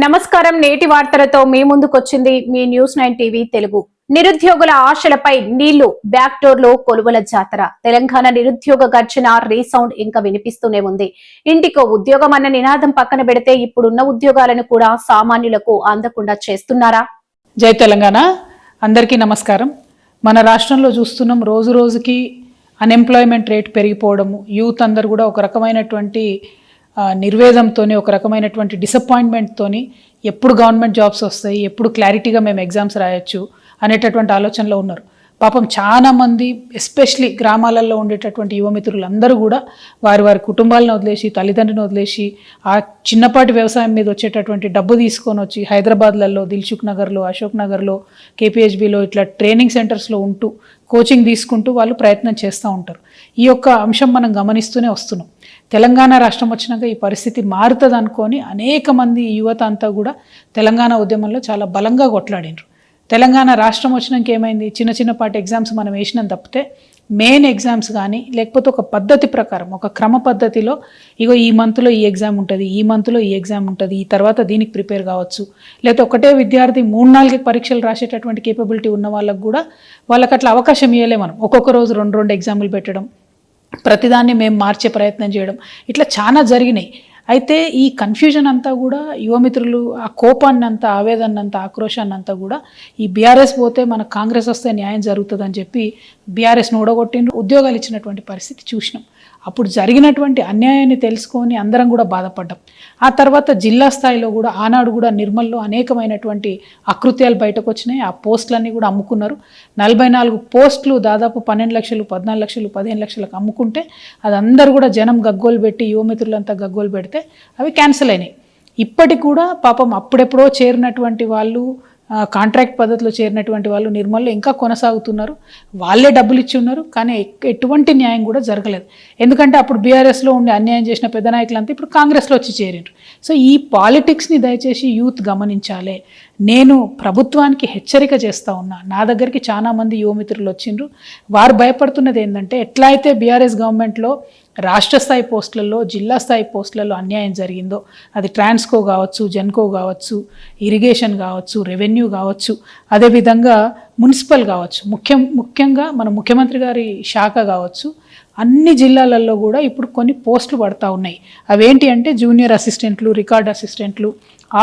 నమస్కారం. నేటి వార్తలతో మీ ముందుకొచ్చింది మీ న్యూస్9 టీవీ తెలుగు. నిరుద్యోగుల ఆశలపై నీళ్లు బ్యాక్ డోర్ లో కొలువుల జాతర. తెలంగాణ నిరుద్యోగ గర్జన రీసౌండ్ ఇంకా వినిపిస్తూనే ఉంది. ఇంటికో ఉద్యోగం అన్న నినాదం పక్కన పెడితే ఇప్పుడున్న ఉద్యోగాలను కూడా సామాన్యులకు అందకుండా చేస్తున్నారా? జై తెలంగాణ. అందరికీ నమస్కారం. మన రాష్ట్రంలో చూస్తున్నాం రోజు రోజుకి అన్ఎంప్లాయ్మెంట్ రేట్ పెరిగిపోవడము, యూత్ అందరు కూడా ఒక రకమైనటువంటి నిర్వేదంతోని, ఒక రకమైనటువంటి డిసప్పాయింట్మెంట్తోని ఎప్పుడు గవర్నమెంట్ జాబ్స్ వస్తాయి, ఎప్పుడు క్లారిటీగా మేము ఎగ్జామ్స్ రాయొచ్చు అనేటటువంటి ఆలోచనలో ఉన్నారు. పాపం చాలామంది ఎస్పెషలీ గ్రామాలలో ఉండేటటువంటి యువమిత్రులందరూ కూడా వారి వారి కుటుంబాలను వదిలేసి, తల్లిదండ్రులను వదిలేసి, ఆ చిన్నపాటి వ్యవసాయం మీద వచ్చేటటువంటి డబ్బు తీసుకొని వచ్చి హైదరాబాద్లలో, దిల్సుఖ్ నగర్లో, అశోక్ నగర్లో, కేపీహెచ్బిలో ఇట్లా ట్రైనింగ్ సెంటర్స్లో ఉంటూ కోచింగ్ తీసుకుంటూ వాళ్ళు ప్రయత్నం చేస్తూ ఉంటారు. ఈ యొక్క అంశం మనం గమనిస్తూనే వస్తున్నాం. తెలంగాణ రాష్ట్రం వచ్చినాక ఈ పరిస్థితి మారుతుంది అనుకొని అనేక మంది యువత అంతా కూడా తెలంగాణ ఉద్యమంలో చాలా బలంగా కొట్లాడినారు. తెలంగాణ రాష్ట్రం వచ్చినాక ఏమైంది, చిన్న చిన్నపాటి ఎగ్జామ్స్ మనం వేసినాం తప్పితే మెయిన్ ఎగ్జామ్స్ కానీ లేకపోతే ఒక పద్ధతి ప్రకారం, ఒక క్రమ పద్ధతిలో ఇగో ఈ మంత్లో ఈ ఎగ్జామ్ ఉంటుంది, ఈ మంత్లో ఈ ఎగ్జామ్ ఉంటుంది, ఈ తర్వాత దీనికి ప్రిపేర్ కావచ్చు, లేకపోతే ఒకటే విద్యార్థి 3-4 పరీక్షలు రాసేటటువంటి కేపబిలిటీ ఉన్న వాళ్ళకు కూడా వాళ్ళకి అట్లా అవకాశం ఇవ్వలే. మనం ఒక్కొక్క రోజు 2 ఎగ్జాములు పెట్టడం, ప్రతిదాన్ని మేము మార్చే ప్రయత్నం చేయడం, ఇట్లా చాలా జరిగినాయి. అయితే ఈ కన్ఫ్యూజన్ అంతా కూడా యువమిత్రులు ఆ కోపాన్ని అంతా, ఆవేదన అంతా, ఆక్రోశాన్ని అంతా కూడా ఈ బీఆర్ఎస్ పోతే మన కాంగ్రెస్ వస్తే న్యాయం జరుగుతుందని చెప్పి బీఆర్ఎస్ను ఓడగొట్టిండ్రు. ఉద్యోగాలు ఇచ్చినటువంటి పరిస్థితి చూసినాం. అప్పుడు జరిగినటువంటి అన్యాయాన్ని తెలుసుకొని అందరం కూడా బాధపడ్డాం. ఆ తర్వాత జిల్లా స్థాయిలో కూడా ఆనాడు కూడా నిర్మల్లో అనేకమైనటువంటి అకృత్యాలు బయటకు వచ్చినాయి. ఆ పోస్టులన్నీ కూడా అమ్ముకున్నారు. 44 పోస్టులు దాదాపు 12 లక్షలు, 14 లక్షలు, 15 లక్షలకు అమ్ముకుంటే అది అందరూ కూడా జనం గగ్గోలు పెట్టి, యువమిత్రులంతా గగ్గోలు పెడితే అవి క్యాన్సిల్ అయినాయి. ఇప్పటికి కూడా పాపం అప్పుడెప్పుడో చేరినటువంటి వాళ్ళు, కాంట్రాక్ట్ పద్ధతిలో చేరినటువంటి వాళ్ళు నిర్మల్లో ఇంకా కొనసాగుతున్నారు. వాళ్ళే డబ్బులు ఇచ్చి ఉన్నారు, కానీ ఎటువంటి న్యాయం కూడా జరగలేదు. ఎందుకంటే అప్పుడు బీఆర్ఎస్లో ఉండి అన్యాయం చేసిన పెద్ద నాయకులంతా ఇప్పుడు కాంగ్రెస్లో వచ్చి చేరిండ్రు. సో ఈ పాలిటిక్స్ని దయచేసి యూత్ గమనించాలి. నేను ప్రభుత్వానికి హెచ్చరిక చేస్తూ ఉన్నా. నా దగ్గరికి చాలామంది యువమిత్రులు వచ్చిండ్రు. వారు భయపడుతున్నది ఏంటంటే, ఎట్లా అయితే బీఆర్ఎస్ గవర్నమెంట్లో రాష్ట్ర స్థాయి పోస్టులలో, జిల్లా స్థాయి పోస్టులలో అన్యాయం జరిగిందో, అది ట్రాన్స్కో కావచ్చు, జెన్కో కావచ్చు, ఇరిగేషన్ కావచ్చు, రెవెన్యూ కావచ్చు, అదేవిధంగా మున్సిపల్ కావచ్చు, ముఖ్యంగా మన ముఖ్యమంత్రి గారి శాఖ కావచ్చు, అన్ని జిల్లాలలో కూడా ఇప్పుడు కొన్ని పోస్టులు పడతా ఉన్నాయి. అవేంటి అంటే జూనియర్ అసిస్టెంట్లు, రికార్డ్ అసిస్టెంట్లు,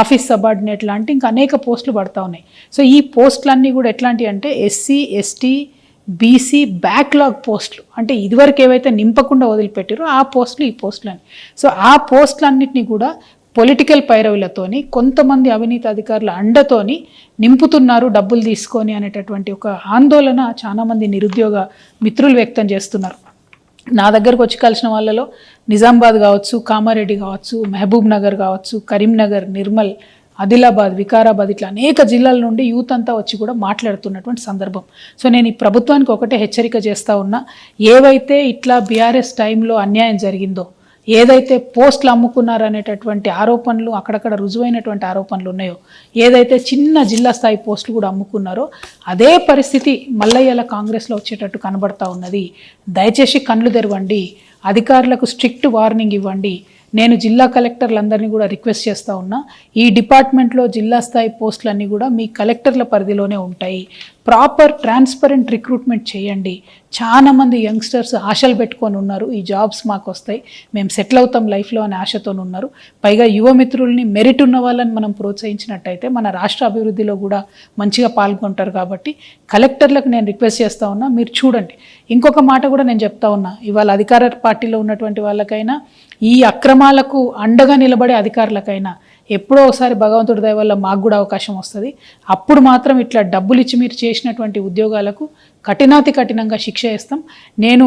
ఆఫీస్ సబార్డినేట్ లాంటి ఇంకా అనేక పోస్టులు పడతా ఉన్నాయి. సో ఈ పోస్టులన్నీ కూడా ఎట్లాంటివి అంటే ఎస్సీ, ఎస్టీ, బీసీ బ్యాక్లాగ్ పోస్టులు, అంటే ఇదివరకు ఏవైతే నింపకుండా వదిలిపెట్టారో ఆ పోస్టులు, ఈ పోస్టులు అని. సో ఆ పోస్టులన్నింటినీ కూడా పొలిటికల్ పైరవులతోని, కొంతమంది అవినీతి అధికారుల అండతోని నింపుతున్నారు డబ్బులు తీసుకొని అనేటటువంటి ఒక ఆందోళన చాలామంది నిరుద్యోగ మిత్రులు వ్యక్తం చేస్తున్నారు. నా దగ్గరకు వచ్చి కలిసిన వాళ్ళలో నిజామాబాద్ కావచ్చు, కామారెడ్డి కావచ్చు, మహబూబ్ నగర్ కావచ్చు, కరీంనగర్, నిర్మల్, ఆదిలాబాద్, వికారాబాద్, ఇట్లా అనేక జిల్లాల నుండి యూత్ అంతా వచ్చి కూడా మాట్లాడుతున్నటువంటి సందర్భం. సో నేను ఈ ప్రభుత్వానికి ఒకటే హెచ్చరిక చేస్తూ ఉన్నా. ఏవైతే ఇట్లా బీఆర్ఎస్ టైంలో అన్యాయం జరిగిందో, ఏదైతే పోస్టులు అమ్ముకున్నారనేటటువంటి ఆరోపణలు, అక్కడక్కడ రుజువైనటువంటి ఆరోపణలు ఉన్నాయో, ఏదైతే చిన్న జిల్లా స్థాయి పోస్టులు కూడా అమ్ముకున్నారో అదే పరిస్థితి మల్లయ్యల కాంగ్రెస్లో వచ్చేటట్టు కనబడతా ఉన్నది. దయచేసి కళ్ళు తెరవండి, అధికారులకు స్ట్రిక్ట్ వార్నింగ్ ఇవ్వండి. నేను జిల్లా కలెక్టర్లందరినీ కూడా రిక్వెస్ట్ చేస్తూ ఉన్నా, ఈ డిపార్ట్మెంట్లో జిల్లా స్థాయి పోస్టులన్నీ కూడా మీ కలెక్టర్ల పరిధిలోనే ఉంటాయి. ప్రాపర్ ట్రాన్స్పరెంట్ రిక్రూట్మెంట్ చేయండి. చాలామంది యంగ్స్టర్స్ ఆశలు పెట్టుకొని ఉన్నారు, ఈ జాబ్స్ మాకు వస్తాయి, మేము సెటిల్ అవుతాం లైఫ్లో అనే ఆశతో ఉన్నారు. పైగా యువమిత్రుల్ని, మెరిట్ ఉన్న వాళ్ళని మనం ప్రోత్సహించినట్టయితే మన రాష్ట్ర అభివృద్ధిలో కూడా మంచిగా పాల్గొంటారు. కాబట్టి కలెక్టర్లకు నేను రిక్వెస్ట్ చేస్తూ ఉన్నా, మీరు చూడండి. ఇంకొక మాట కూడా నేను చెప్తా ఉన్నా, ఇవాళ అధికార పార్టీలో ఉన్నటువంటి వాళ్ళకైనా, ఈ అక్రమాలకు అండగా నిలబడే అధికారులకైనా ఎప్పుడో ఒకసారి భగవంతుడి దయ వల్ల మాకు కూడా అవకాశం వస్తుంది. అప్పుడు మాత్రం ఇట్లా డబ్బులు ఇచ్చి మీరు చేసినటువంటి ఉద్యోగాలకు కఠినాతి కఠినంగా శిక్ష వేస్తాం. నేను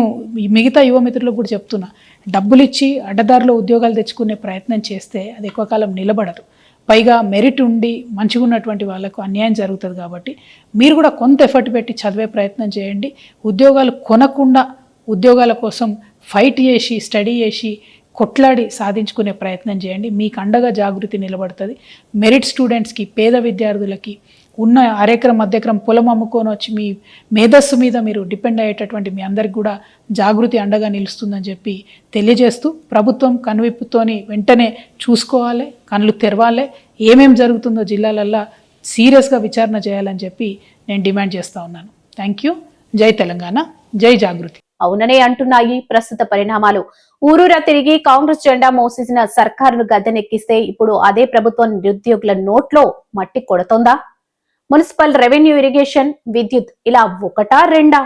మిగతా యువమిత్రులకు కూడా చెప్తున్నా, డబ్బులు ఇచ్చి అడ్డదారిలో ఉద్యోగాలు తెచ్చుకునే ప్రయత్నం చేస్తే అది ఎక్కువ కాలం నిలబడదు. పైగా మెరిట్ ఉండి మంచిగా ఉన్నటువంటి వాళ్ళకు అన్యాయం జరుగుతుంది. కాబట్టి మీరు కూడా కొంత ఎఫర్ట్ పెట్టి చదివే ప్రయత్నం చేయండి. ఉద్యోగాలు కొనకుండా ఉద్యోగాల కోసం ఫైట్ చేసి, స్టడీ చేసి, కొట్లాడి సాధించుకునే ప్రయత్నం చేయండి. మీకు అండగా జాగృతి నిలబడుతుంది. మెరిట్ స్టూడెంట్స్కి, పేద విద్యార్థులకి, ఉన్న అరెకరం మధ్యకరం పొలం అమ్ముకొని వచ్చి మీ మేధస్సు మీద మీరు డిపెండ్ అయ్యేటటువంటి మీ అందరికి కూడా జాగృతి అండగా నిలుస్తుందని చెప్పి తెలియజేస్తూ ప్రభుత్వం కనువిప్పుతోని వెంటనే చూసుకోవాలి, కళ్ళు తెరవాలి. ఏమేం జరుగుతుందో జిల్లాలల్లో సీరియస్గా విచారణ చేయాలని చెప్పి నేను డిమాండ్ చేస్తూ ఉన్నాను. Thank you. జై తెలంగాణ, జై జాగృతి. అవుననే అంటున్నాయి ప్రస్తుత పరిణామాలు. ఊరూరా తిరిగి కాంగ్రెస్ జెండా మోసేసిన సర్కారును గద్దెనెక్కిస్తే ఇప్పుడు అదే ప్రభుత్వం నిరుద్యోగుల నోట్లో మట్టి కొడుతోందా? మున్సిపల్, రెవెన్యూ, ఇరిగేషన్, విద్యుత్ ఇలా ఒకటా రెండా?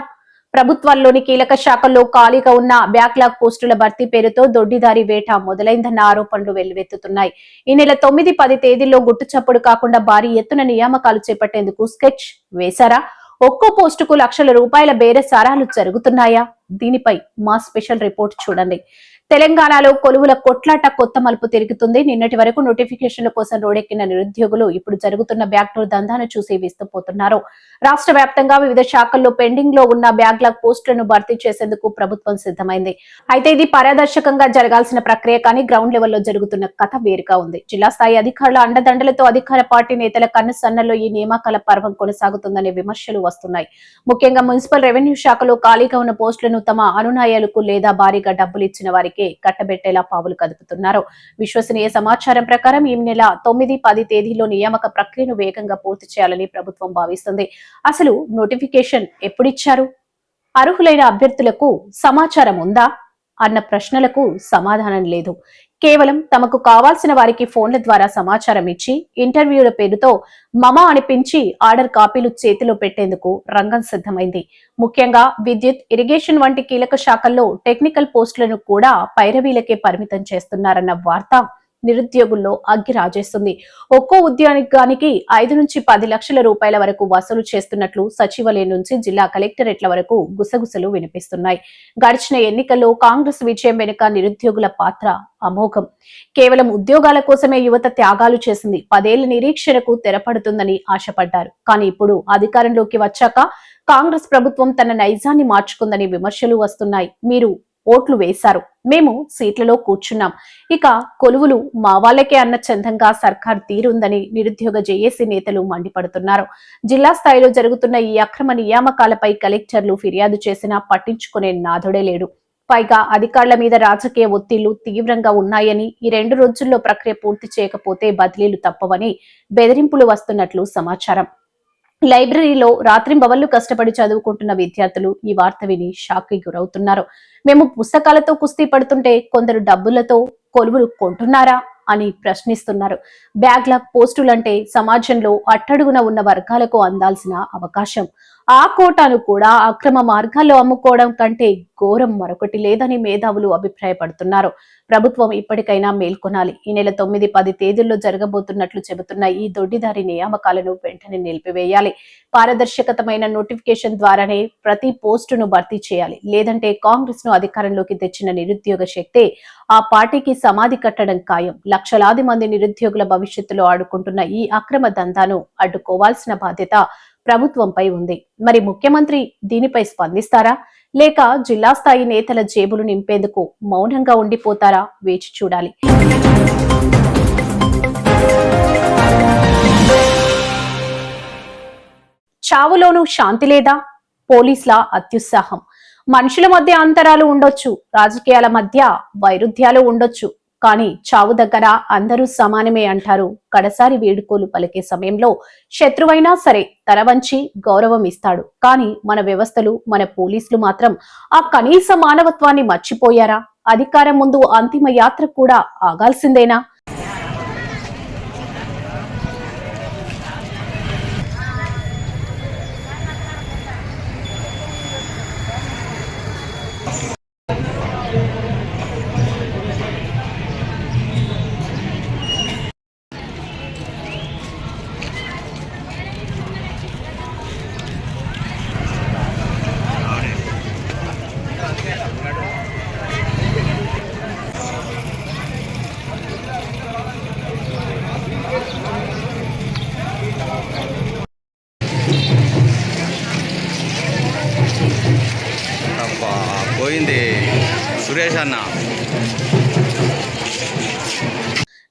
ప్రభుత్వాల్లోని కీలక శాఖల్లో ఖాళీగా ఉన్న బ్యాక్లాగ్ పోస్టుల భర్తీ పేరుతో దొడ్డిదారి వేట మొదలైందన్న ఆరోపణలు వెల్లువెత్తుతున్నాయి. ఈ నెల 9, 10 తేదీల్లో గుట్టుచప్పుడు కాకుండా భారీ ఎత్తున నియామకాలు చేపట్టేందుకు స్కెచ్ వేశారా? ఒక్కో పోస్టుకు లక్షల రూపాయల బేరసారాలు జరుగుతున్నాయా? దీనిపై మా స్పెషల్ రిపోర్ట్ చూడండి. తెలంగాణలో కొలువుల కొట్లాట కొత్త మలుపు తిరుగుతుంది. నిన్నటి వరకు నోటిఫికేషన్ల కోసం రోడెక్కిన నిరుద్యోగులు ఇప్పుడు జరుగుతున్న బ్యాక్డోర్ దందాను చూసి విస్తుపోతున్నారు. రాష్ట్ర వ్యాప్తంగా వివిధ శాఖల్లో పెండింగ్ లో ఉన్న బ్యాక్లాగ్ పోస్టులను భర్తీ చేసేందుకు ప్రభుత్వం సిద్ధమైంది. అయితే ఇది పారదర్శకంగా జరగాల్సిన ప్రక్రియ, కానీ గ్రౌండ్ లెవెల్లో జరుగుతున్న కథ వేరుగా ఉంది. జిల్లా స్థాయి అధికారుల అండదండలతో అధికార పార్టీ నేతల కన్నుసన్నల్లో ఈ నియామకాల పర్వం కొనసాగుతుందనే విమర్శలు వస్తున్నాయి. ముఖ్యంగా మున్సిపల్, రెవెన్యూ శాఖలో ఖాళీగా ఉన్న పోస్టులను తమ అనునాయాలకు లేదా భారీగా డబ్బులు ఇచ్చిన వారికి కట్టబెట్టేలా పావులు కదుపుతున్నారు. విశ్వసనీయ సమాచారం ప్రకారం ఈ నెల 9, 10 తేదీల్లో నియామక ప్రక్రియను వేగంగా పూర్తి చేయాలని ప్రభుత్వం భావిస్తుంది. అసలు నోటిఫికేషన్ ఎప్పుడిచ్చారు? అర్హులైన అభ్యర్థులకు సమాచారం ఉందా అన్న ప్రశ్నలకు సమాధానం లేదు. కేవలం తమకు కావాల్సిన వారికి ఫోన్ల ద్వారా సమాచారం ఇచ్చి ఇంటర్వ్యూల పేరుతో మమ అనిపించి ఆర్డర్ కాపీలు చేతిలో పెట్టేందుకు రంగం సిద్ధమైంది. ముఖ్యంగా విద్యుత్, ఇరిగేషన్ వంటి కీలక శాఖల్లో టెక్నికల్ పోస్టులను కూడా పైరవీలకే పరిమితం చేస్తున్నారన్న వార్త నిరుద్యోగుల్లో అగ్గి రాజేస్తుంది. ఒక్కో ఉద్యోగానికి 5 నుంచి 10 లక్షల రూపాయల వరకు వసూలు చేస్తున్నట్లు సచివాలయం నుంచి జిల్లా కలెక్టరేట్ల వరకు గుసగుసలు వినిపిస్తున్నాయి. గడిచిన ఎన్నికల్లో కాంగ్రెస్ విజయం వెనుక నిరుద్యోగుల పాత్ర అమోఘం. కేవలం ఉద్యోగాల కోసమే యువత త్యాగాలు చేసింది. 10 ఏళ్ల నిరీక్షణకు తెరపడుతుందని ఆశపడ్డారు. కానీ ఇప్పుడు అధికారంలోకి వచ్చాక కాంగ్రెస్ ప్రభుత్వం తన నైజాన్ని మార్చుకుందని విమర్శలు వస్తున్నాయి. మీరు ఓట్లు వేశారు, మేము సీట్లలో కూర్చున్నాం, ఇక కొలువులు మా వాళ్లకే అన్న చందంగా సర్కార్ తీరుందని నిరుద్యోగ జేఏసీ నేతలు మండిపడుతున్నారు. జిల్లా స్థాయిలో జరుగుతున్న ఈ అక్రమ నియామకాలపై కలెక్టర్లు ఫిర్యాదు చేసినా పట్టించుకునే నాథుడే లేడు. పైగా అధికారుల మీద రాజకీయ ఒత్తిళ్లు తీవ్రంగా ఉన్నాయని, ఈ 2 రోజుల్లో ప్రక్రియ పూర్తి చేయకపోతే బదిలీలు తప్పవని బెదిరింపులు వస్తున్నట్లు సమాచారం. లైబ్రరీలో రాత్రింబవళ్లు కష్టపడి చదువుకుంటున్న విద్యార్థులు ఈ వార్త విని షాక్ కి గురవుతున్నారు. మేము పుస్తకాలతో కుస్తీ పడుతుంటే కొందరు డబ్బులతో కొలువులు కొంటున్నారా అని ప్రశ్నిస్తున్నారు. బ్యాక్లాగ్ పోస్టులంటే సమాజంలో అట్టడుగున ఉన్న వర్గాలకు అందాల్సిన అవకాశం. ఆ కోటాను కూడా అక్రమ మార్గాల్లో అమ్ముకోవడం కంటే ఘోరం మరొకటి లేదని మేధావులు అభిప్రాయపడుతున్నారు. ప్రభుత్వం ఇప్పటికైనా మేల్కొనాలి. ఈ నెల 9, 10 తేదీల్లో జరగబోతున్నట్లు చెబుతున్న ఈ దొడ్డిదారి నియామకాలను వెంటనే నిలిపివేయాలి. పారదర్శకతమైన నోటిఫికేషన్ ద్వారానే ప్రతి పోస్టును భర్తీ చేయాలి. లేదంటే కాంగ్రెస్ ను అధికారంలోకి తెచ్చిన నిరుద్యోగ శక్తే ఆ పార్టీకి సమాధి కట్టడం ఖాయం. లక్షలాది మంది నిరుద్యోగుల భవిష్యత్తులో ఆడుకుంటున్న ఈ అక్రమ దందాను అడ్డుకోవాల్సిన బాధ్యత ప్రభుత్వంపై ఉంది. మరి ముఖ్యమంత్రి దీనిపై స్పందిస్తారా, లేక జిల్లా స్థాయి నేతల జేబులు నింపేందుకు మౌనంగా ఉండిపోతారా? వేచి చూడాలి. చావులోనూ శాంతి లేదా? పోలీసుల అత్యుత్సాహం. మనుషుల మధ్య అంతరాలు ఉండొచ్చు, రాజకీయాల మధ్య వైరుధ్యాలు ఉండొచ్చు, కానీ చావు దగ్గర అందరూ సమానమే అంటారు. కడసారి వేడుకోలు పలికే సమయంలో శత్రువైనా సరే తల వంచి గౌరవం ఇస్తాడు. కానీ మన వ్యవస్థలు, మన పోలీసులు మాత్రం ఆ కనీస మానవత్వాన్ని మర్చిపోయారా? అధికారం ముందు అంతిమ యాత్ర కూడా ఆగాల్సిందేనా? పోయింది సురేష్ అన్న.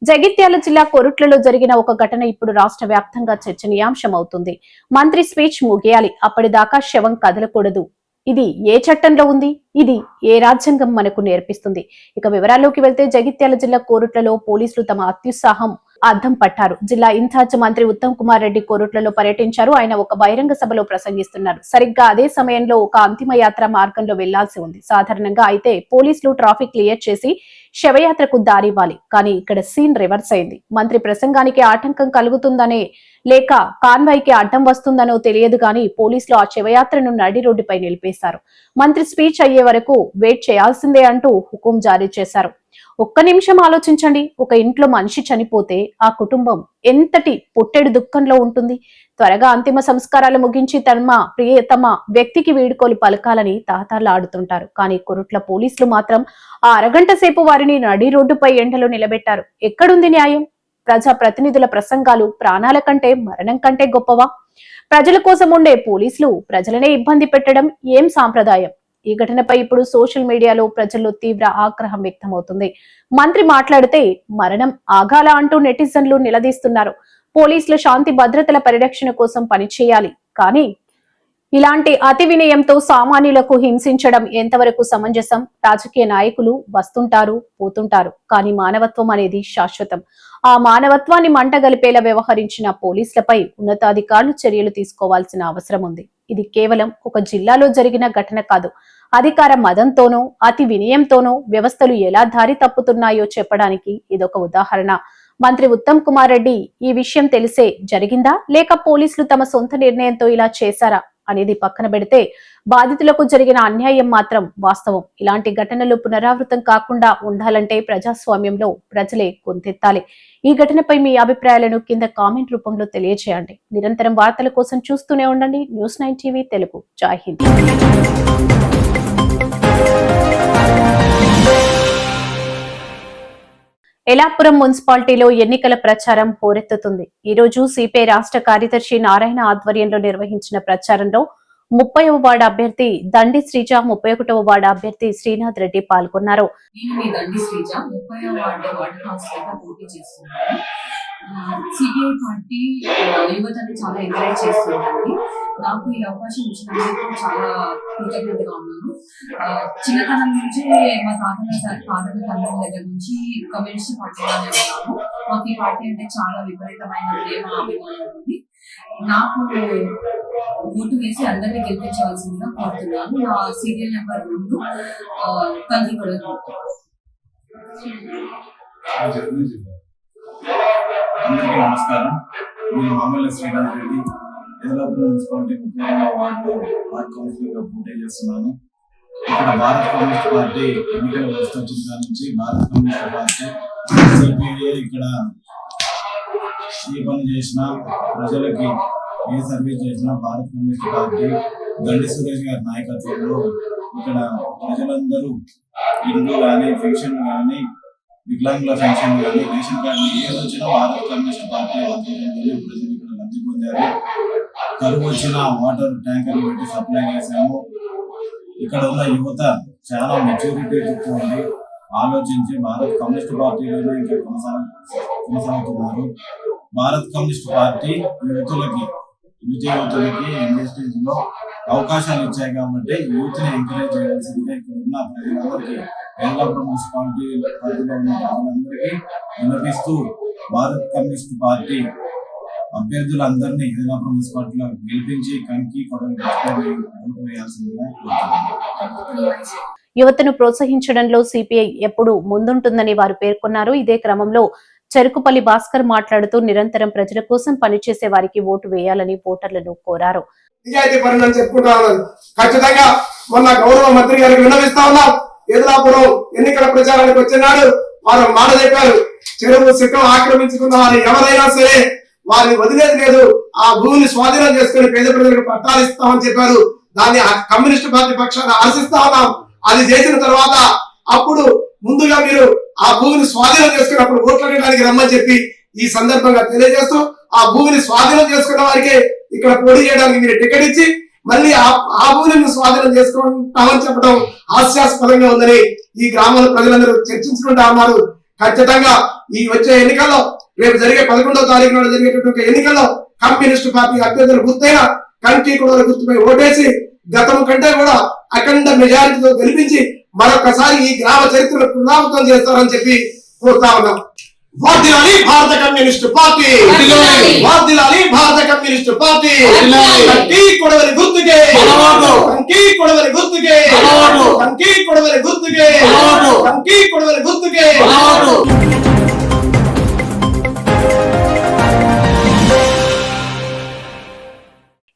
జగిత్యాల జిల్లా కొరుట్లలో జరిగిన ఒక ఘటన ఇప్పుడు రాష్ట్ర వ్యాప్తంగా చర్చనీయాంశం అవుతుంది. మంత్రి స్పీచ్ ముగియాలి, అప్పటిదాకా శవం కదలకూడదు. ఇది ఏ చట్టంలో ఉంది? ఇది ఏ రాజ్యాంగం మనకు నేర్పిస్తుంది? ఇక వివరాల్లోకి వెళ్తే జగిత్యాల జిల్లా కోరుట్లలో పోలీసులు తమ అత్యుత్సాహం అద్దం పట్టారు. జిల్లా ఇన్ఛార్జ్ మంత్రి ఉత్తమ్ కుమార్ రెడ్డి కోరుట్లలో పర్యటించారు. ఆయన ఒక బహిరంగ సభలో ప్రసంగిస్తున్నారు. సరిగ్గా అదే సమయంలో ఒక అంతిమ యాత్ర మార్గంలో వెళ్లాల్సి ఉంది. సాధారణంగా అయితే పోలీసులు ట్రాఫిక్ క్లియర్ చేసి శవయాత్రకు దారివ్వాలి. కానీ ఇక్కడ సీన్ రివర్స్ అయింది. మంత్రి ప్రసంగానికి ఆటంకం కలుగుతుందనే లేక కాన్వాయ్కి అడ్డం వస్తుందనో తెలియదు కానీ పోలీసులు ఆ శవయాత్రను నడి రోడ్డుపై నిలిపేశారు. మంత్రి స్పీచ్ అయ్యే వరకు వెయిట్ చేయాల్సిందే అంటూ హుకుం జారీ చేశారు. ఒక్క నిమిషం ఆలోచించండి. ఒక ఇంట్లో మనిషి చనిపోతే ఆ కుటుంబం ఎంతటి పుట్టెడు దుఃఖంలో ఉంటుంది. త్వరగా అంతిమ సంస్కారాలు ముగించి తమ ప్రియతమ వ్యక్తికి వీడుకోలు పలకాలని తాతాళ్లాడుతుంటారు. కానీ కొరుట్ల పోలీసులు మాత్రం ఆ అరగంట సేపు వారిని నడి రోడ్డుపై ఎండలో నిలబెట్టారు. ఎక్కడుంది న్యాయం? ప్రజా ప్రతినిధుల ప్రసంగాలు ప్రాణాల కంటే మరణం కంటే గొప్పవా? ప్రజల కోసం ఉండే పోలీసులు ప్రజలనే ఇబ్బంది పెట్టడం ఏం సాంప్రదాయం? ఈ ఘటనపై ఇప్పుడు సోషల్ మీడియాలో ప్రజల్లో తీవ్ర ఆగ్రహం వ్యక్తమవుతుంది. మంత్రి మాట్లాడితే మరణం ఆగాల అంటూ నెటిజన్లు నిలదీస్తున్నారు. పోలీసులు శాంతి భద్రతల పరిరక్షణ కోసం పనిచేయాలి. కానీ ఇలాంటి అతి వినయంతో సామాన్యులకు హింసించడం ఎంతవరకు సమంజసం? రాజకీయ నాయకులు వస్తుంటారు, పోతుంటారు. కానీ మానవత్వం అనేది శాశ్వతం. ఆ మానవత్వాన్ని మంటగలిపేలా వ్యవహరించిన పోలీసులపై ఉన్నతాధికారులు చర్యలు తీసుకోవాల్సిన అవసరం ఉంది. ఇది కేవలం ఒక జిల్లాలో జరిగిన ఘటన కాదు. అధికార మదంతోనో అతి వినయంతోనో వ్యవస్థలు ఎలా దారి తప్పుతున్నాయో చెప్పడానికి ఇదొక ఉదాహరణ. మంత్రి ఉత్తమ్ కుమార్ రెడ్డి ఈ విషయం తెలిసే జరిగిందా లేక పోలీసులు తమ సొంత నిర్ణయంతో ఇలా చేశారా అనేది పక్కన పెడితే బాధితులకు జరిగిన అన్యాయం మాత్రం వాస్తవం. ఇలాంటి ఘటనలు పునరావృతం కాకుండా ఉండాలంటే ప్రజాస్వామ్యంలో ప్రజలే గొంతెత్తాలి. ఈ ఘటనపై మీ అభిప్రాయాలను కింద కామెంట్ రూపంలో తెలియజేయండి. నిరంతరం వార్తల కోసం చూస్తూనే ఉండండి న్యూస్9 టీవీ తెలుగు. జై హింద్. ఎలాపురం మున్సిపాలిటీలో ఎన్నికల ప్రచారం హోరెత్తుతుంది. ఈ రోజు సిపిఐ రాష్ట్ర కార్యదర్శి నారాయణ ఆధ్వర్యంలో నిర్వహించిన ప్రచారంలో 30వ వార్డు అభ్యర్థి దండి శ్రీజ, 31వ వార్డు అభ్యర్థి శ్రీనాథ్ రెడ్డి పాల్గొన్నారు. నేను మీ దండి శ్రీజ 30వ వార్డు కౌన్సిలర్గా పోటీ చేస్తున్నాను. సిపిఐ పార్టీ యువతని చాలా ఎంకరేజ్ చేస్తుందండి. నాకు ఈ అవకాశం ఇచ్చినందుకు చాలా కృతజ్ఞతగా ఉన్నాను. చిన్నతనం నుంచి మా తాతల తండ్రుల దగ్గర నుంచి కమ్యూనిస్ట్ పార్టీలోనే ఉన్నాను. మాకు ఈ పార్టీ అంటే చాలా విపరీతమైన ప్రేమ, అభిమానం ఉంది. నాకు ఓటు వేసి అందరినీ గెలిపించవలసిందిగా కోరుతున్నాను. నా సీరియల్ నెంబర్ 2 కందిగొడ. అందరికీ నమస్కారం. నేను మామూలు శ్రీనాథ్ రెడ్డి, ఎదలాపురం మున్సిపాలిటీ 30వ వార్డు కౌన్సిలర్గా పోటీ చేస్తున్నాను. ఇక్కడ భారత కమ్యూనిస్ట్ పార్టీ ఎన్నికల వ్యవస్థ వచ్చిన నుంచి భారత కమ్యూనిస్ట్ పార్టీ సిపిఐ ఇక్కడ ఏ పని చేసినా, ప్రజలకి ఏ సర్వీస్ చేసినా భారత కమ్యూనిస్ట్ పార్టీ దండి సురేష్ గారి నాయకత్వంలో ఇక్కడ ప్రజలందరూ ఇండ్లు కానీ, పెన్షన్ కానీ, వికలాంగుల పెన్షన్ కానీ, రేషన్ కార్డు ఏది వచ్చినా భారత కమ్యూనిస్ట్ పార్టీ ఆధ్వర్యంలో ప్రజలు ఇక్కడ లబ్ధి పొందారు. కరువు వచ్చిన వాటర్ ట్యాంకర్లు పెట్టి సప్లై చేశాము. ఇక్కడ ఉన్న యువత చాలా మెచ్యూరిటీతో ఉంది. ఆలోచించి భారత కమ్యూనిస్ట్ పార్టీలోనే ఇంకా కొనసాగుతున్నారు. భారత కమ్యూనిస్ట్ పార్టీ యువతులకి ఇండస్ట్రీస్ లో అవకాశాలు ఇచ్చాయి కాబట్టి యూత్ ని ఎంకరేజ్ చేయాల్సిందిగా ఇక్కడ ఉన్న ప్రజలందరికీ, ఎల్లాపురం మున్సిపాలిటీ పరిధిలో ఉన్న ప్రజలందరికీ వినిపిస్తూ భారత కమ్యూనిస్ట్ పార్టీ అభ్యర్థులందరినీ ఎల్లాపురం మున్సిపాలిటీలో గెలిపించి కంకి కొడలు ఓటు వేయాల్సిందిగా కోరుతున్నాను. యువతను ప్రోత్సహించడంలో సిపిఐ ఎప్పుడు ముందుంటుందని వారు పేర్కొన్నారు. ఇదే క్రమంలో చెరుకుపల్లి భాస్కర్ మాట్లాడుతూ నిరంతరం ప్రజల కోసం పనిచేసే వారికి ఓటు వేయాలని ఓటర్లను కోరారు. ఖచ్చితంగా మొన్న గౌరవ మంత్రి గారికి విన్నవిస్తా ఉన్నాం. ఎదులాపురం ఎన్నికల ప్రచారానికి వచ్చినాడు. వారు మాట చెప్పారు, చెరువు సిక్కం ఆక్రమించుకున్న వారు ఎవరైనా సరే వారిని వదిలేది లేదు, ఆ భూమిని స్వాధీనం చేసుకుని పేద ప్రజలకు పట్టాలు ఇస్తామని చెప్పారు. దాన్ని కమ్యూనిస్ట్ పార్టీ పక్షాన ఆశిస్తా ఉన్నాం. అది చేసిన తర్వాత అప్పుడు ముందుగా మీరు ఆ భూమిని స్వాధీనం చేసుకున్నప్పుడు ఓట్లు వేయడానికి రమ్మని చెప్పి ఈ సందర్భంగా తెలియజేస్తూ, ఆ భూమిని స్వాధీనం చేసుకున్న వారికి ఇక్కడ పోటీ చేయడానికి మీరు టికెట్ ఇచ్చి మళ్ళీ ఆ భూమిని స్వాధీనం చేసుకుంటామని చెప్పడం హాస్యాస్పదంగా ఉందని ఈ గ్రామాల ప్రజలందరూ చర్చించుకుంటా ఉన్నారు. ఖచ్చితంగా ఈ వచ్చే ఎన్నికల్లో, రేపు జరిగే 11వ తారీఖు నాడు జరిగేటటువంటి ఎన్నికల్లో కమ్యూనిస్ట్ పార్టీ అభ్యర్థులు గుర్తైన కంకి కూడా గుర్తుపై ఓటేసి గతం కంటే కూడా అఖండ మెజారిటీతో గెలిపించి మరొకసారి ఈ గ్రామ చరిత్రను పునరావృతం చేస్తారని చెప్పి కోరుతా ఉన్నాం. వర్ధిల్లాలి భారత కమ్యూనిస్టు పార్టీ, వర్ధిల్లాలి భారత కమ్యూనిస్టు పార్టీ. కంకి కొడవలి గుర్తుకే, కంకి కొడవలి గుర్తుకే, కంకి కొడవలి గుర్తుకే, కంకి కొడవలి గుర్తుకే.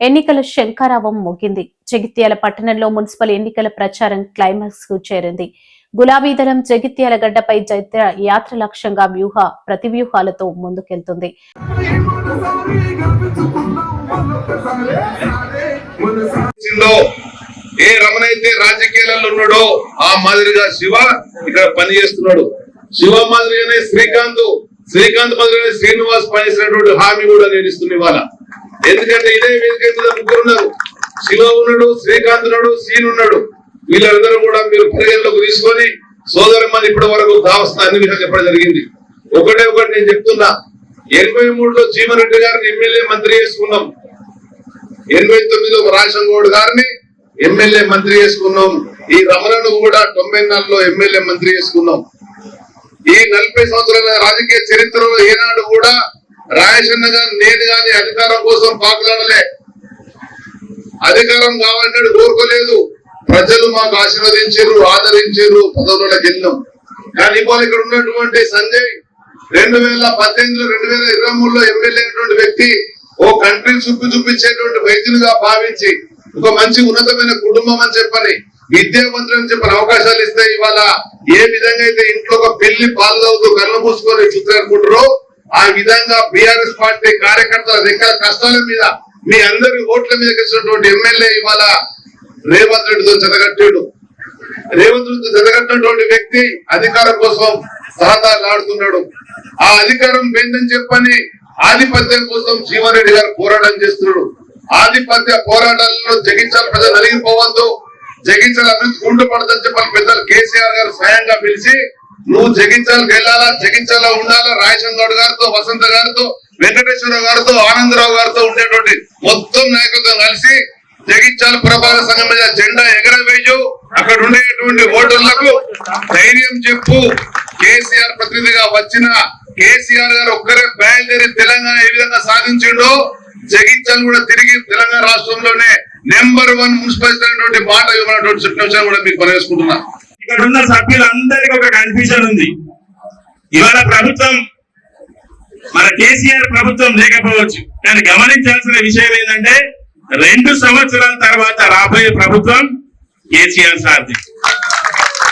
ఎన్నికల శంఖారావం ముగింది. జగిత్యాల పట్టణంలో మున్సిపల్ ఎన్నికల ప్రచారం క్లైమాక్స్ కు చేరింది. గులాబీ దళం జగిత్యాల గడ్డపై చైత్ర యాత్ర లక్ష్యంగా ప్రతివ్యూహాలతో ముందుకెళ్తుంది. ఏ రమణైతే రాజకీయాలలో ఉన్నాడో ఆ మాదిరిగా శివ ఇక్కడ పనిచేస్తున్నాడు. శివ మాదిరిగానే శ్రీకాంత్ మాదిరిగానే శ్రీనివాస్ పనిచేసినటువంటి హామీ కూడా నేను ఇస్తున్నా ఇవాళ. ఎందుకంటే ఇదే వేదిక మీద ముగ్గురు ఉన్నారు. శివ ఉన్నాడు, శ్రీకాంత్ ఉన్నాడు, సీన్ ఉన్నాడు. వీళ్ళందరూ కూడా మీరు పరిగణలోకి తీసుకొని సోదరమ్మని ఇప్పటి వరకు కావాల్సిన అన్ని విషయాలు చెప్పడం జరిగింది. ఒకటి నేను చెప్తున్నా, 83లో జీవన్రెడ్డి గారిని ఎమ్మెల్యే మంత్రి చేసుకున్నాం, 89లో రాజశంగౌడ్ గారిని ఎమ్మెల్యే మంత్రి చేసుకున్నాం. ఈ రమణను కూడా 94లో ఎమ్మెల్యే మంత్రి చేసుకున్నాం. ఈ 40 సంవత్సరాల రాజకీయ చరిత్రలో ఏనాడు కూడా రాయచంద్ర గారు నేను గాని అధికారం కోసం పాకులాడలే. అధికారం కావాలన్నాడు, కోరుకోలేదు. ప్రజలు మాకు ఆశీర్వదించారు, ఆదరించారు, పదవులకు వెళ్ళాం. కానీ ఇవాళ ఇక్కడ ఉన్నటువంటి సంజయ్ 2018లో 2023లో ఎమ్మెల్యే అయినటువంటి వ్యక్తి ఓ కంట్రీ చూపించేటువంటి వైద్యునిగా భావించి ఒక మంచి ఉన్నతమైన కుటుంబం అని చెప్పని, విద్యావంతులు అని చెప్పని అవకాశాలు ఇస్తే ఇవాళ ఏ విధంగా అయితే ఇంట్లో ఒక పెళ్లి పాలు తాగుతూ కళ్ళు మూసుకొని చూస్తారనుకుంటారో ఆ విధంగా బీఆర్ఎస్ పార్టీ కార్యకర్తల రెక్కల కష్టాల మీద మీ అందరి ఓట్ల మీద వచ్చినటువంటి ఎమ్మెల్యే ఇవాళ రేవంత్ రెడ్డితో జతగట్టాడు. రేవంత్ రెడ్డితో జతగట్టినటువంటి వ్యక్తి అధికారం కోసం సహతాలాడుతున్నాడు. ఆ అధికారం పోయిందని చెప్పని ఆధిపత్యం కోసం జీవన్రెడ్డి గారు పోరాటం చేస్తున్నాడు. ఆధిపత్య పోరాటాలలో జగిత్యాల ప్రజలు నలిగిపోవద్దు, జగిత్యాల అభివృద్ధి కుంటుపడదని చెప్పని పెద్దలు కేసీఆర్ గారు స్వయంగా పిలిచి నువ్వు జగిత్యాలకు వెళ్ళాలా, జగిత్యాల ఉండాలా, రాయచంద్రరావు గారితో, వసంత గారితో, వెంకటేశ్వరరావు గారితో, ఆనందరావు గారితో ఉండేటువంటి మొత్తం నాయకులతో కలిసి జగిత్యాల పురపాలక సంఘం మీద జెండా ఎగరవేయు, అక్కడ ఉండేటువంటి ఓటర్లకు ధైర్యం చెప్పు. కేసీఆర్ ప్రతినిధిగా వచ్చిన కేసీఆర్ గారు ఒక్కరే బయలుదేరి తెలంగాణ ఏ విధంగా సాధించిండో జగిత్యాల కూడా తిరిగి తెలంగాణ రాష్ట్రంలోనే నెంబర్ 1 మున్సిపాలిటీ అనేటువంటి మాట ఇవ్వనటువంటి విషయాన్ని కూడా మీకు పనిచేసుకుంటున్నా. ఇక్కడ ఉన్న సభ్యులందరికీ ఒక కన్ఫ్యూజన్ ఉంది. ఇవాళ ప్రభుత్వం మన కేసీఆర్ ప్రభుత్వం లేకపోవచ్చు, కానీ గమనించాల్సిన విషయం ఏంటంటే 2 సంవత్సరాల తర్వాత రాబోయే ప్రభుత్వం కేసీఆర్ సార్ది.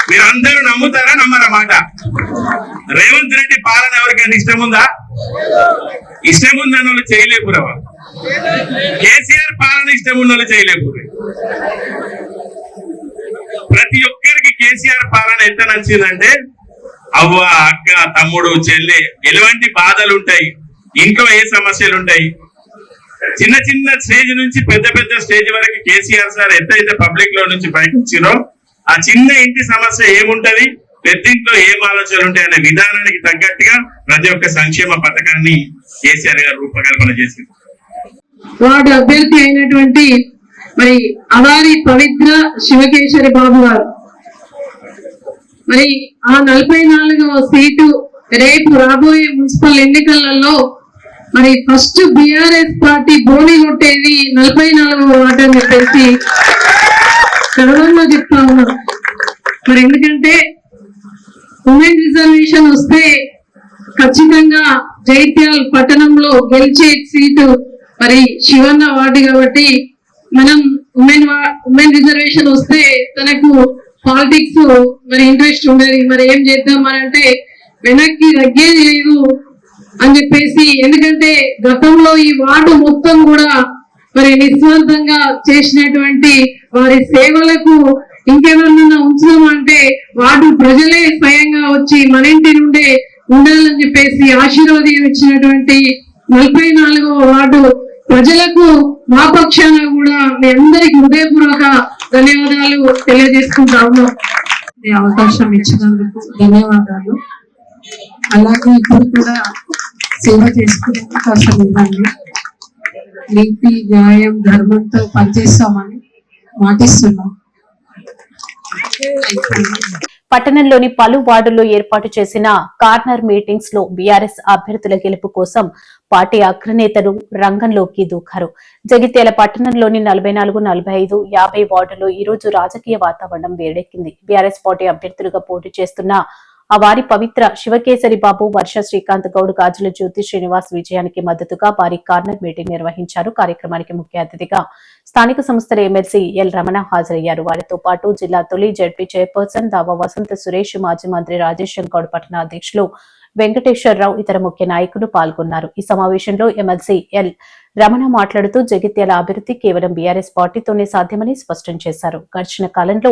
మీరందరూ నమ్ముతారా నమ్మరా మాట? రేవంత్ రెడ్డి పాలన ఎవరికైనా ఇష్టం ఉందా? ఇష్టం ఉందని వాళ్ళు చేయలేపురవా? కేసీఆర్ పాలన ఇష్టం ఉన్న వాళ్ళు చేయలేపురు. ప్రతి ఒక్కరికి కేసీఆర్ పాలన ఎంత నచ్చిందంటే అవ్వ, అక్క, తమ్ముడు, చెల్లె ఎలాంటి బాధలు ఉంటాయి, ఇంట్లో ఏ సమస్యలు ఉంటాయి, చిన్న చిన్న స్టేజ్ నుంచి పెద్ద పెద్ద స్టేజ్ వరకు కేసీఆర్ సార్ ఎంతైతే పబ్లిక్ లో నుంచి బయటకు వచ్చిరో ఆ చిన్న ఇంటి సమస్య ఏముంటది, పెద్దింట్లో ఏం ఆలోచనలు ఉంటాయి అనే విధానానికి తగ్గట్టుగా ప్రతి ఒక్క సంక్షేమ పథకాన్ని కేసీఆర్ గారు రూపకల్పన చేసింది. వార్డు అభ్యర్థి అయినటువంటి మరి అవారి పవిత్ర శివకేశరి బాబు గారు మరి ఆ 44వ సీటు రేపు రాబోయే మున్సిపల్ ఎన్నికలలో మరి ఫస్ట్ బీఆర్ఎస్ పార్టీ బోని కొట్టేది 44వ వార్డు అని చెప్పేసి గర్వంగా చెప్తా ఉన్నారు. మరి ఎందుకంటే ఉమెన్ రిజర్వేషన్ వస్తే ఖచ్చితంగా జైత్యాల్ పట్టణంలో గెలిచే సీటు మరి శివన్న వార్డు కాబట్టి మనం ఉమెన్ రిజర్వేషన్ వస్తే తనకు పాలిటిక్స్ మరి ఇంట్రెస్ట్ ఉండేది. మరి ఏం చేద్దాం అని అంటే వెనక్కి తగ్గేది లేదు అని చెప్పేసి, ఎందుకంటే గతంలో ఈ వార్డు మొత్తం కూడా మరి నిస్వార్థంగా చేసినటువంటి వారి సేవలకు ఇంకెవరన్నా ఉంచుదామంటే వార్డు ప్రజలే స్వయంగా వచ్చి మన ఇంటి నుండే ఉండాలని చెప్పేసి ఆశీర్వాదం ఇచ్చినటువంటి 44వ వార్డు ప్రజలకు మా పక్షాన కూడా మీ అందరికి హృదయపూర్వక ధన్యవాదాలు తెలియజేసుకుంటా ఉన్నాం. ఈ అవకాశం ఇచ్చినందుకు ధన్యవాదాలు. అలాగే ఇప్పుడు కూడా సేవ చేసుకునే అవకాశం ఇవ్వండి. నీతి, న్యాయం, ధర్మంతో పనిచేస్తామని మాటిస్తున్నాం. పట్టణంలోని పలు వార్డుల్లో ఏర్పాటు చేసిన కార్నర్ మీటింగ్స్ లో బీఆర్ఎస్ అభ్యర్థుల గెలుపు కోసం పార్టీ అగ్రనేతలు రంగంలోకి దూకారు. జగిత్యాల పట్టణంలోని 44, 45, 50 వార్డుల్లో ఈ రోజు రాజకీయ వాతావరణం వేడెక్కింది. బీఆర్ఎస్ పార్టీ అభ్యర్థులుగా పోటీ చేస్తున్న వారి పవిత్ర శివకేసరి బాబు, వర్ష శ్రీకాంత్ గౌడ్, గాజుల జ్యోతి శ్రీనివాస్ విజయానికి మద్దతుగా భారీ కార్నర్ మీటింగ్ నిర్వహించారు. కార్యక్రమానికి ముఖ్య అతిథిగా స్థానిక సంస్థల ఎమ్మెల్సీ ఎల్ రమణ హాజరయ్యారు. వారితో పాటు జిల్లా తొలి జడ్పీ చైర్పర్సన్ దావా వసంత సురేష్, మాజీ మంత్రి రాజేష్ గౌడ్, పట్టణ అధ్యక్షులు వెంకటేశ్వరరావు, ఇతర ముఖ్య నాయకులు పాల్గొన్నారు. ఈ సమావేశంలో ఎమ్మెల్సీ ఎల్ రమణ మాట్లాడుతూ జగిత్యాల అభివృద్ధి కేవలం బీఆర్ఎస్ పార్టీతోనే సాధ్యమని స్పష్టం చేశారు. గడిచిన కాలంలో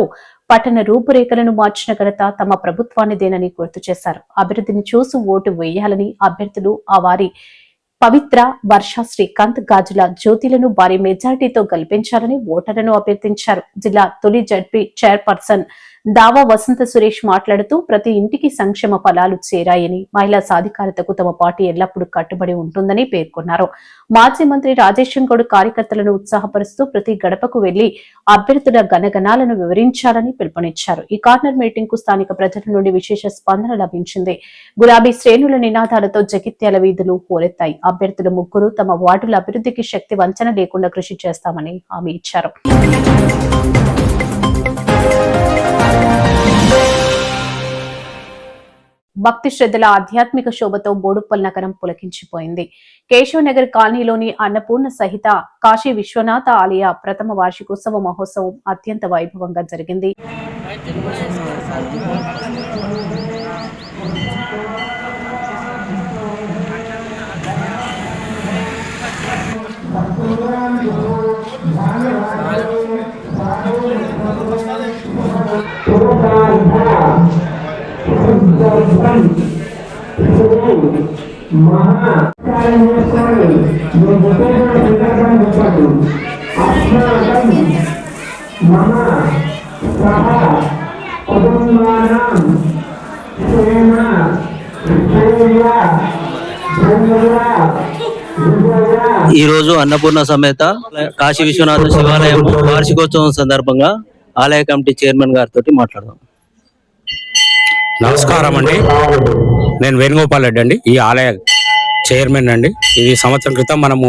పట్టణ రూపురేఖలను మార్చిన ఘనత తమ ప్రభుత్వానిదేనని గుర్తు చేశారు. అభివృద్ధిని చూసి ఓటు వేయాలని అభ్యర్థులు వారి పవిత్ర, వర్ష శ్రీకాంత్, గాజుల జ్యోతిలను భారీ మెజార్టీతో గెలిపించాలని ఓటర్లను అభ్యర్థించారు. జిల్లా తొలి జడ్పీ చైర్పర్సన్ దావా వసంత సురేష్ మాట్లాడుతూ ప్రతి ఇంటికి సంక్షేమ ఫలాలు చేరాయని, మహిళా సాధికారతకు తమ పార్టీ ఎల్లప్పుడూ కట్టుబడి ఉంటుందని పేర్కొన్నారు. మాజీ మంత్రి రాజేష్ గౌడ్ కార్యకర్తలను ఉత్సాహపరుస్తూ ప్రతి గడపకు వెళ్లి అభ్యర్థుల గణగణాలను వివరించాలని పిలుపునిచ్చారు. ఈ కార్నర్ మీటింగ్ కు స్థానిక ప్రజల నుండి విశేష స్పందన లభించింది. గులాబీ శ్రేణుల నినాదాలతో జగిత్యాల వీధులు హోరెత్తాయి. అభ్యర్థులు ముగ్గురు తమ వార్డుల అభివృద్ధికి శక్తి వంచన లేకుండా కృషి చేస్తామని హామీ ఇచ్చారు. భక్తి శ్రద్ధల ఆధ్యాత్మిక శోభతో బోడుప్పల్ నగరం పులకించిపోయింది. కేశవ్ నగర్ కాలనీలోని అన్నపూర్ణ సహిత కాశీ విశ్వనాథ ఆలయ ప్రథమ వార్షికోత్సవ మహోత్సవం అత్యంత వైభవంగా జరిగింది. ఈ రోజు అన్నపూర్ణ సమేత కాశీ విశ్వనాథ శివాలయం వార్షికోత్సవం సందర్భంగా ఆలయ కమిటీ చైర్మన్ గారితో మాట్లాడదాం. నమస్కారం అండి, నేను వేణుగోపాల్ రెడ్డి అండి, ఈ ఆలయ చైర్మన్ అండి. ఇది సంవత్సరం క్రితం మనము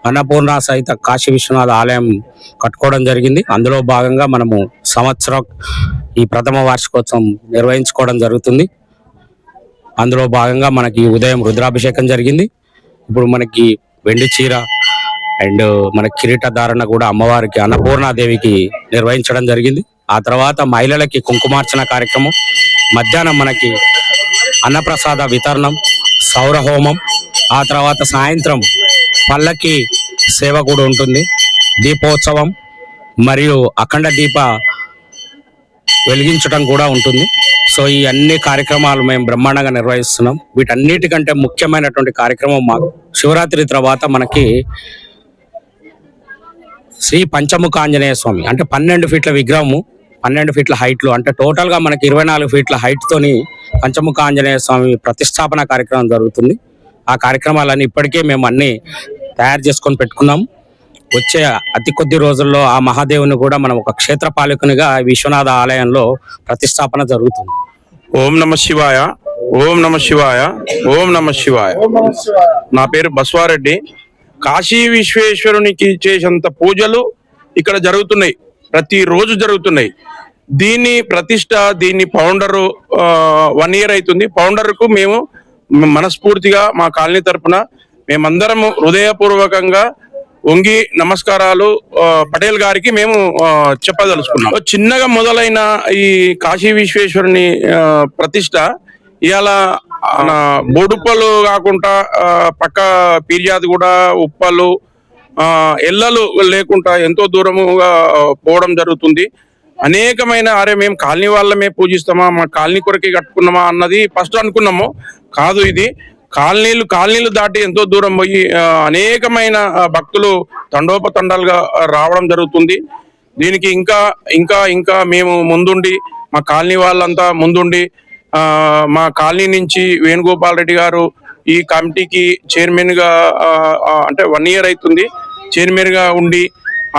అన్నపూర్ణ సహిత కాశీ విశ్వనాథ ఆలయం కట్టుకోవడం జరిగింది. అందులో భాగంగా మనము సంవత్సరం ఈ ప్రథమ వార్షికోత్సవం నిర్వహించుకోవడం జరుగుతుంది. అందులో భాగంగా మనకి ఉదయం రుద్రాభిషేకం జరిగింది. ఇప్పుడు మనకి వెండి చీర అండ్ మన కిరీట ధారణ కూడా అమ్మవారికి అన్నపూర్ణాదేవికి నిర్వహించడం జరిగింది. ఆ తర్వాత మహిళలకి కుంకుమార్చన కార్యక్రమం, మధ్యాహ్నం మనకి అన్నప్రసాద వితరణం, సౌరహోమం, ఆ తర్వాత సాయంత్రం పల్లకి సేవ కూడా ఉంటుంది, దీపోత్సవం మరియు అఖండ దీప వెలిగించడం కూడా ఉంటుంది. సో ఈ అన్ని కార్యక్రమాలు మేము బ్రహ్మాండంగా నిర్వహిస్తున్నాం. వీటన్నిటికంటే ముఖ్యమైనటువంటి కార్యక్రమం మా శివరాత్రి తర్వాత మనకి శ్రీ పంచముఖ ఆంజనేయ స్వామి అంటే 12 ఫీట్ల విగ్రహము, 12 ఫీట్ల హైట్లో, అంటే టోటల్గా మనకి 24 ఫీట్ల హైట్తోని పంచముఖ ఆంజనేయ స్వామి ప్రతిష్టాపన కార్యక్రమం జరుగుతుంది. ఆ కార్యక్రమాలన్నీ ఇప్పటికే మేము అన్ని తయారు చేసుకొని పెట్టుకున్నాం. వచ్చే అతి కొద్ది రోజుల్లో ఆ మహాదేవుని కూడా మనం ఒక క్షేత్రపాలకునిగా విశ్వనాథ ఆలయంలో ప్రతిష్టాపన జరుగుతుంది. ఓం నమ శివాయ, ఓం నమ శివాయ, ఓం నమ శివాయ. నా పేరు బస్వారెడ్డి. కాశీ విశ్వేశ్వరునికి చేసేంత పూజలు ఇక్కడ జరుగుతున్నాయి, ప్రతిరోజు జరుగుతున్నాయి. దీని ప్రతిష్ట, దీని ఫౌండరు 1 year అవుతుంది. ఫౌండర్కు మేము మనస్ఫూర్తిగా మా కాలనీ తరపున మేమందరము హృదయపూర్వకంగా వంగి నమస్కారాలు పటేల్ గారికి మేము చెప్పదలుచుకున్నాం. చిన్నగా మొదలైన ఈ కాశీ విశ్వేశ్వరుని ప్రతిష్ట ఇవాళ బోడుప్పలు కాకుండా పక్క పీర్యాది కూడా ఉప్పలు ఎల్లలు లేకుండా ఎంతో దూరముగా పోవడం జరుగుతుంది. అనేకమైన మేము కాలనీ వాళ్ళమే పూజిస్తామా, మా కాలనీ కొరకే కట్టుకున్నామా అన్నది ఫస్ట్ అనుకున్నాము. కాదు, ఇది కాలనీలు దాటి ఎంతో దూరం పోయి అనేకమైన భక్తులు తండోపతండాలుగా రావడం జరుగుతుంది. దీనికి ఇంకా మేము ముందుండి, మా కాలనీ వాళ్ళంతా ముందుండి, మా కాలనీ నుంచి వేణుగోపాల్ రెడ్డి గారు ఈ కమిటీకి చైర్మన్ గా అంటే 1 year అవుతుంది చైర్మన్ గా ఉండి,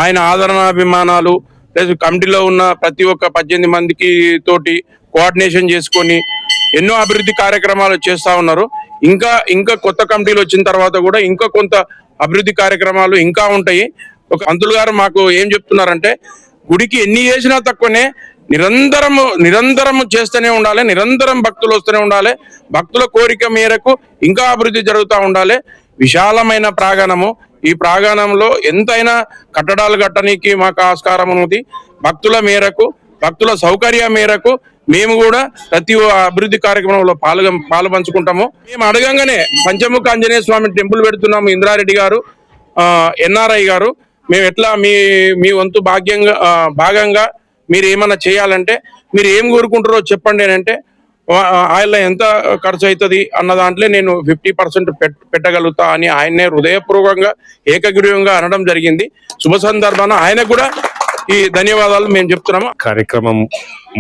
ఆయన ఆదరణాభిమానాలు కమిటీలో ఉన్న ప్రతి ఒక్క 18 మందికి తోటి కోఆర్డినేషన్ చేసుకొని ఎన్నో అభివృద్ధి కార్యక్రమాలు చేస్తా ఉన్నారు. ఇంకా కొత్త కమిటీలు వచ్చిన తర్వాత కూడా ఇంకా కొంత అభివృద్ధి కార్యక్రమాలు ఇంకా ఉంటాయి. ఒక పంతులు గారు మాకు ఏం చెప్తున్నారంటే, గుడికి ఎన్ని చేసినా తక్కువనే, నిరంతరము చేస్తూనే ఉండాలి, నిరంతరం భక్తులు వస్తూనే ఉండాలి, భక్తుల కోరిక మేరకు ఇంకా అభివృద్ధి జరుగుతూ ఉండాలి. విశాలమైన ప్రాంగణము, ఈ ప్రాంగణంలో ఎంతైనా కట్టడాలు కట్టడానికి మాకు ఆస్కారం ఉంది. భక్తుల మేరకు, భక్తుల సౌకర్యం మేరకు మేము కూడా ప్రతి అభివృద్ధి కార్యక్రమంలో పాలు పంచుకుంటాము. మేము అడగంగానే పంచముఖ ఆంజనేయ స్వామి టెంపుల్ పెడుతున్నాము. ఇంద్రారెడ్డి గారు, ఎన్ఆర్ఐ గారు, మేము ఎట్లా మీ వంతు భాగంగా మీరు ఏమన్నా చేయాలంటే మీరు ఏం కోరుకుంటారో చెప్పండి అని అంటే, ఆయన ఎంత ఖర్చు అవుతుంది అన్న దాంట్లో నేను 50% పెట్టగలుగుతా అని ఆయన్నే హృదయపూర్వకంగా ఏకగ్రీవంగా అనడం జరిగింది. శుభ సందర్భాన ఆయనకు కూడా ఈ ధన్యవాదాలు మేము చెప్తున్నాము. కార్యక్రమం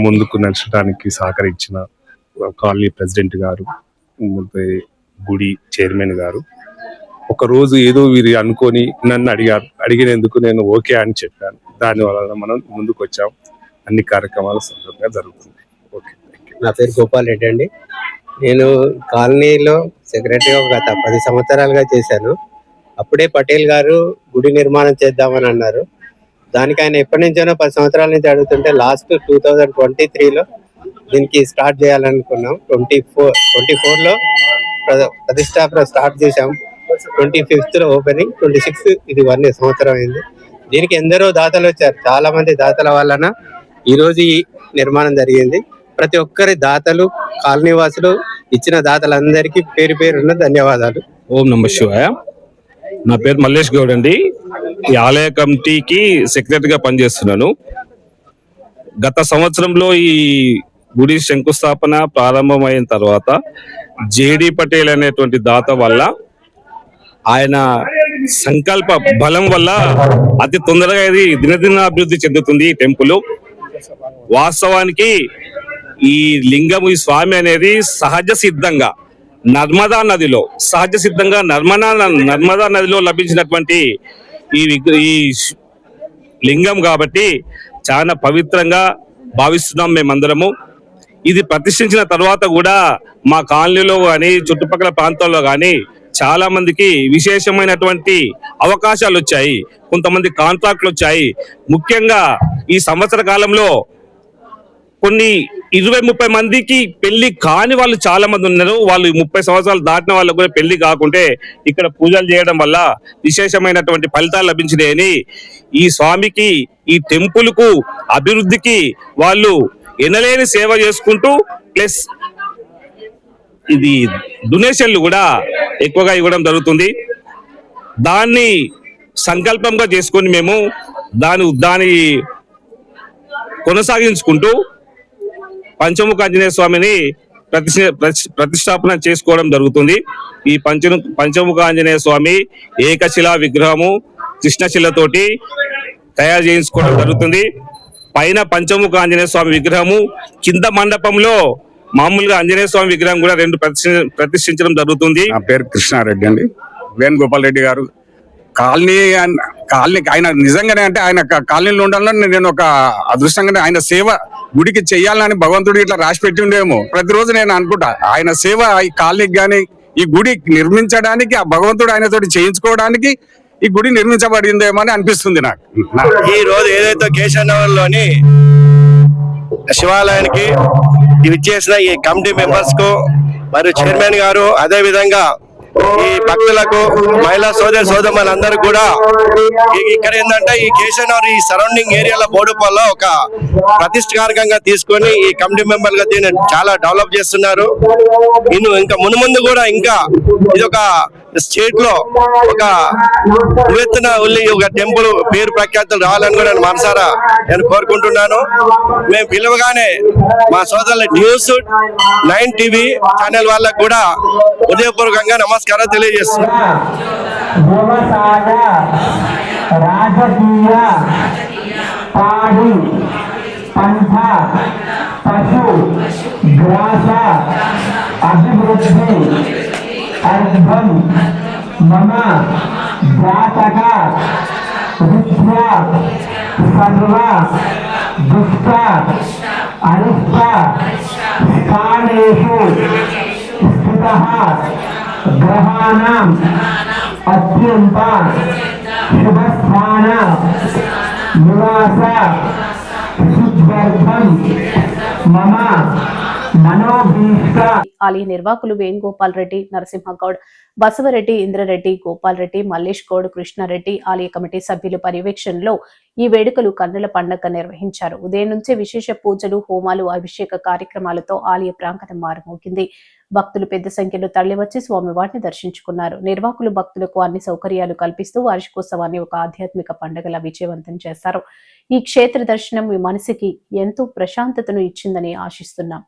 ముందుకు నడచడానికి సహకరించిన కాలనీ ప్రెసిడెంట్ గారు, గుడి చైర్మన్ గారు, ఒక రోజు ఏదో వీరు అనుకొని నన్ను అడిగినందుకు నేను ఓకే అని చెప్పాను. దానివల్ల మనం ముందుకు వచ్చాం. అన్ని కార్యక్రమాలు సందర్భంగా జరుగుతుంది. ఓకే, నా పేరు గోపాల్ రెడ్డి అండి. నేను కాలనీలో సెక్రటరీగా గత 10 సంవత్సరాలుగా చేశాను. అప్పుడే పటేల్ గారు గుడి నిర్మాణం చేద్దామని అన్నారు. దానికి ఆయన ఎప్పటి నుంచోనో 10 సంవత్సరాల నుంచి అడుగుతుంటే లాస్ట్ 2023లో దీనికి స్టార్ట్ చేయాలనుకున్నాం. 24లో ప్రతిష్టాపన స్టార్ట్ చేశాం. 25th ఓపెనింగ్, 26 ఇది 1 సంవత్సరం అయింది. దీనికి ఎందరో దాతలు వచ్చారు. చాలా మంది దాతల వలన ఈరోజు ఈ నిర్మాణం జరిగింది. ప్రతి ఒక్కరి దాతలు, కాలనీ వాసులు ఇచ్చిన దాతలందరికీ పేరు పేరున్న ధన్యవాదాలు. ఓం నమః శివాయ. నా పేరు మల్లేష్ గౌడ్ అండి. ఈ ఆలయ కమిటీకి సెక్రటరీగా పనిచేస్తున్నాను. గత సంవత్సరంలో ఈ గుడి శంకుస్థాపన ప్రారంభమైన తర్వాత జేడి పటేల్ అనేటువంటి దాత వల్ల, ఆయన సంకల్ప బలం వల్ల అతి తొందరగా ఇది దినదిన అభివృద్ధి చెందుతుంది ఈ టెంపుల్. వాస్తవానికి ఈ లింగం, ఈ స్వామి అనేది సహజ సిద్ధంగా నర్మదా నదిలో లభించినటువంటి ఈ లింగం కాబట్టి చాలా పవిత్రంగా భావిస్తున్నాం మేమందరము. ఇది ప్రతిష్ఠించిన తర్వాత కూడా మా కాలనీలో కానీ చుట్టుపక్కల ప్రాంతాల్లో కానీ చాలా మందికి విశేషమైనటువంటి అవకాశాలు వచ్చాయి. కొంతమంది కాంట్రాక్ట్లు వచ్చాయి. ముఖ్యంగా ఈ సంవత్సర కాలంలో కొన్ని 20-30 మందికి పెళ్లి కాని వాళ్ళు చాలా మంది ఉన్నారు. వాళ్ళు 30 సంవత్సరాలు దాటిన వాళ్ళకు కూడా పెళ్లి కాకుంటే ఇక్కడ పూజలు చేయడం వల్ల విశేషమైనటువంటి ఫలితాలు లభించినాయని, ఈ స్వామికి, ఈ టెంపుల్ కు అభివృద్ధికి వాళ్ళు ఎనలేని సేవ చేసుకుంటూ ప్లస్ ఇది డొనేషన్లు కూడా ఎక్కువగా ఇవ్వడం జరుగుతుంది. దాన్ని సంకల్పంగా చేసుకొని మేము దాని కొనసాగించుకుంటూ పంచముఖ ఆంజనేయ స్వామిని ప్రతిష్టాపన చేసుకోవడం జరుగుతుంది. ఈ పంచముఖ ఆంజనేయ స్వామి ఏకశిలా విగ్రహము కృష్ణశిలతోటి తయారు చేయించుకోవడం జరుగుతుంది. పైన పంచముఖ ఆంజనేయ స్వామి విగ్రహము, కింద మండపంలో మామూలుగా ఆంజనేయ స్వామి విగ్రహం కూడా 2 ప్రతిష్ఠించడం జరుగుతుంది. నా పేరు కృష్ణారెడ్డి అండి. వేణుగోపాల్ రెడ్డి గారు కాలనీ ఆయన నిజంగానే అంటే ఆయన కాలనీలో ఉండాలని నేను ఒక అదృష్టంగానే ఆయన సేవ గుడికి చెయ్యాలని భగవంతుడికి ఇట్లా రాసి పెట్టి ఉండేమో. ప్రతిరోజు నేను అనుకుంటా ఆయన సేవ ఈ కాలనీకి కానీ ఈ గుడి నిర్మించడానికి, ఆ భగవంతుడు ఆయనతోటి చేయించుకోవడానికి ఈ గుడి నిర్మించబడిందేమో అని అనిపిస్తుంది నాకు. ఈ రోజు ఏదైతే కేశవనగర్ లోని శివాలయానికి ఇచ్చేసిన ఈ కమిటీ మెంబర్స్ కు మరియు చైర్మన్ గారు, అదే విధంగా ఈ భక్తులకు, మహిళా సోదరులందరూ కూడా ఇక్కడ ఏంటంటే ఈ కేశవనగర్ ఈ సరౌండింగ్ ఏరియాలో బోడుపల్లో ఒక ప్రతిష్ఠాత్మకంగా తీసుకొని ఈ కమిటీ మెంబర్ గా దీన్ని చాలా డెవలప్ చేస్తున్నారు. ఇంకా మున్ముందు కూడా ఇంకా ఇది ఒక స్టేట్ లో ఒక ఉవ్వెత్తున ఒక టెంపుల్ పేరు ప్రఖ్యాతులు రావాలని కూడా నేను మనసారా కోరుకుంటున్నాను. మేము పిలవగానే మా సోదరుల న్యూస్ 9 టీవీ ఛానల్ వాళ్ళకు కూడా హృదయపూర్వకంగా నమస్కారం తెలియజేస్తున్నాను. మమ జాతక విద్య సర్వ దుష్ట అరిష్ట స్థితః గ్రహాణం అత్యంత శుభస్థాన నివాస సిద్ధ్యర్థం మమ మనోభీష్ట. ఆలయ నిర్వాహకులు వేణుగోపాల్ రెడ్డి, నరసింహగౌడ్, బసవరెడ్డి, ఇంద్రరెడ్డి, గోపాల్ రెడ్డి, మల్లేష్ గౌడ్, కృష్ణారెడ్డి ఆలయ కమిటీ సభ్యుల పర్యవేక్షణలో ఈ వేడుకలు కన్నుల పండుగ నిర్వహించారు. ఉదయం నుంచే విశేష పూజలు, హోమాలు, అభిషేక కార్యక్రమాలతో ఆలయ ప్రాంగణం మారుమోగింది. భక్తులు పెద్ద సంఖ్యలో తరలివచ్చి స్వామివారిని దర్శించుకున్నారు. నిర్వాహకులు భక్తులకు అన్ని సౌకర్యాలు కల్పిస్తూ వార్షికోత్సవాన్ని ఒక ఆధ్యాత్మిక పండుగలా విజయవంతం చేశారు. ఈ క్షేత్ర దర్శనం మీ మనసుకి ఎంతో ప్రశాంతతను ఇచ్చిందని ఆశిస్తున్నాం.